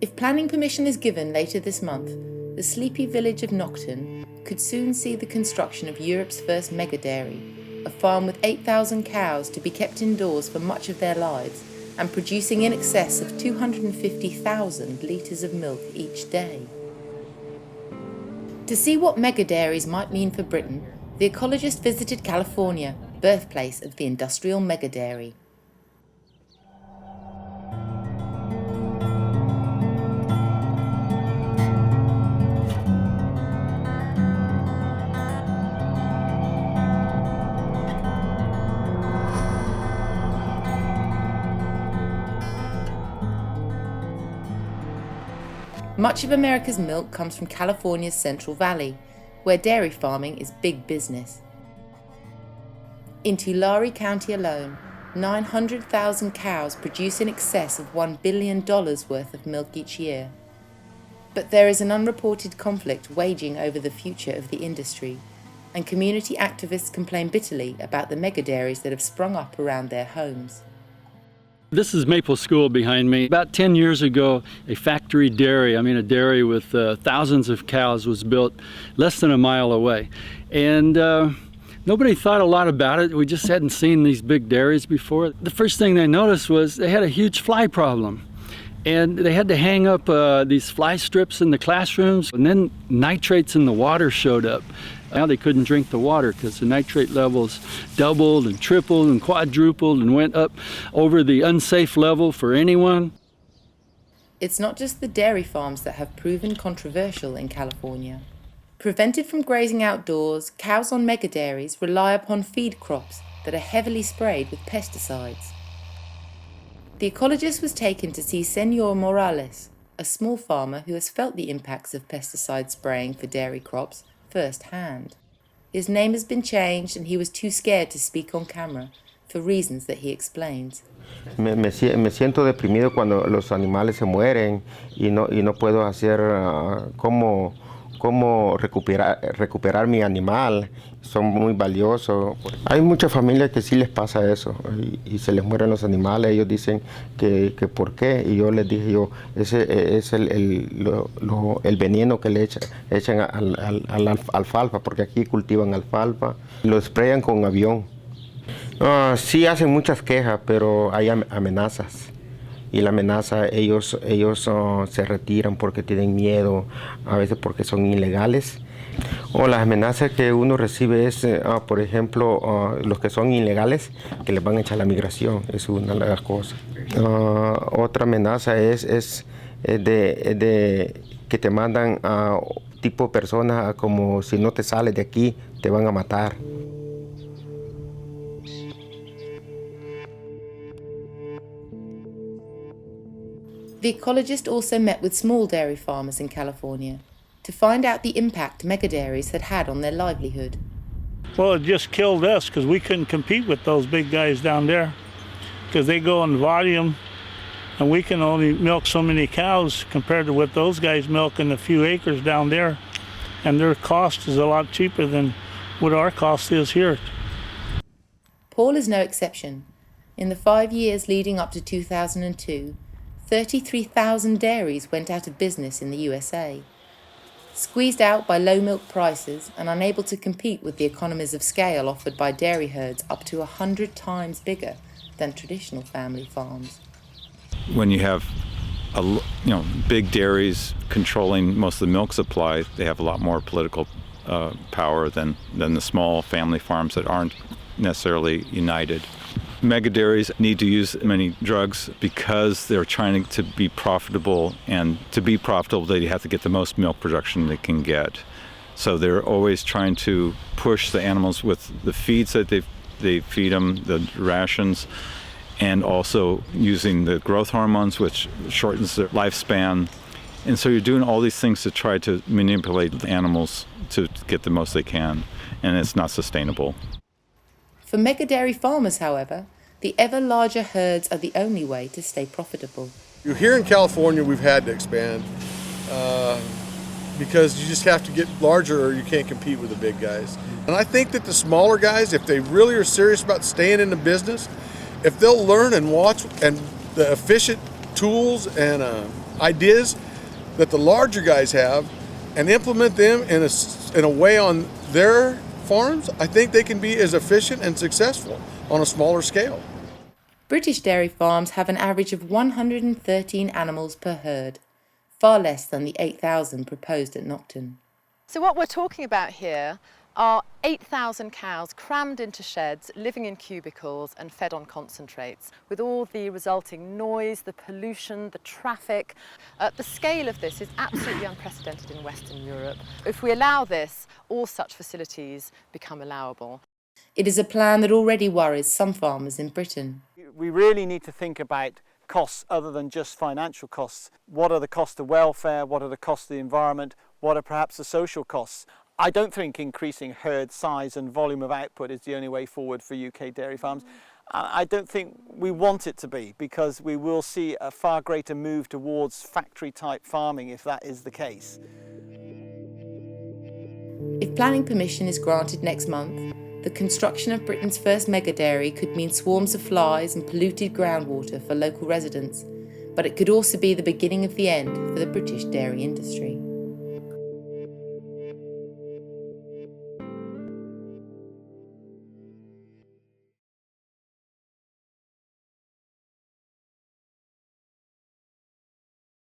If planning permission is given later this month, the sleepy village of Nocton could soon see the construction of Europe's first mega dairy, a farm with 8,000 cows to be kept indoors for much of their lives and producing in excess of 250,000 litres of milk each day. To see what mega dairies might mean for Britain, the Ecologist visited California, birthplace of the industrial mega dairy. Much of America's milk comes from California's Central Valley, where dairy farming is big business. In Tulare County alone, 900,000 cows produce in excess of $1 billion worth of milk each year. But there is an unreported conflict waging over the future of the industry, and community activists complain bitterly about the mega dairies that have sprung up around their homes. This is Maple School behind me. About 10 years ago, a factory dairy, a dairy with thousands of cows, was built less than a mile away. And nobody thought a lot about it. We just hadn't seen these big dairies before. The first thing they noticed was they had a huge fly problem. And they had to hang up these fly strips in the classrooms, and then nitrates in the water showed up. Now they couldn't drink the water because the nitrate levels doubled and tripled and quadrupled and went up over the unsafe level for anyone. It's not just the dairy farms that have proven controversial in California. Prevented from grazing outdoors, cows on mega dairies rely upon feed crops that are heavily sprayed with pesticides. The Ecologist was taken to see Senor Morales, a small farmer who has felt the impacts of pesticide spraying for dairy crops firsthand. His name has been changed and he was too scared to speak on camera for reasons that he explains. Me siento deprimido cuando los animales se mueren y no puedo hacer cómo recuperar mi animal. Son muy valiosos. Hay muchas familias que sí les pasa eso y se les mueren los animales. Ellos dicen que por qué, y yo les dije, ese es el veneno que le echan al alfalfa, porque aquí cultivan alfalfa. Lo sprayan con avión. Sí hacen muchas quejas, pero hay amenazas. Y la amenaza, ellos se retiran porque tienen miedo, a veces porque son ilegales. O las amenazas que uno recibe es, por ejemplo, los que son ilegales, que les van a echar la migración, es una de las cosas. Otra amenaza es de que te mandan a tipo personas como si no te sales de aquí, te van a matar. The Ecologist also met with small dairy farmers in California to find out the impact mega dairies had had on their livelihood. Well, it just killed us because we couldn't compete with those big guys down there because they go in volume and we can only milk so many cows compared to what those guys milk in a few acres down there, and their cost is a lot cheaper than what our cost is here. Paul is no exception. In the 5 years leading up to 2002, 33,000 dairies went out of business in the USA. Squeezed out by low milk prices and unable to compete with the economies of scale offered by dairy herds up to 100 times bigger than traditional family farms. When you have big dairies controlling most of the milk supply, they have a lot more political power than the small family farms that aren't necessarily united. Mega dairies need to use many drugs because they're trying to be profitable, and to be profitable they have to get the most milk production they can get. So they're always trying to push the animals with the feeds that they feed them, the rations, and also using the growth hormones, which shortens their lifespan. And so you're doing all these things to try to manipulate the animals to get the most they can, and it's not sustainable. For mega dairy farmers, however, the ever larger herds are the only way to stay profitable. Here in California, we've had to expand because you just have to get larger or you can't compete with the big guys. And I think that the smaller guys, if they really are serious about staying in the business, if they'll learn and watch and the efficient tools and ideas that the larger guys have and implement them in a way on their farms, I think they can be as efficient and successful on a smaller scale. British dairy farms have an average of 113 animals per herd, far less than the 8,000 proposed at Nocton. So what we're talking about here are 8,000 cows crammed into sheds, living in cubicles and fed on concentrates, with all the resulting noise, the pollution, the traffic. The scale of this is absolutely unprecedented in Western Europe. If we allow this, all such facilities become allowable. It is a plan that already worries some farmers in Britain. We really need to think about costs other than just financial costs. What are the costs of welfare? What are the costs of the environment? What are perhaps the social costs? I don't think increasing herd size and volume of output is the only way forward for UK dairy farms. I don't think we want it to be, because we will see a far greater move towards factory-type farming if that is the case. If planning permission is granted next month, the construction of Britain's first mega dairy could mean swarms of flies and polluted groundwater for local residents, but it could also be the beginning of the end for the British dairy industry.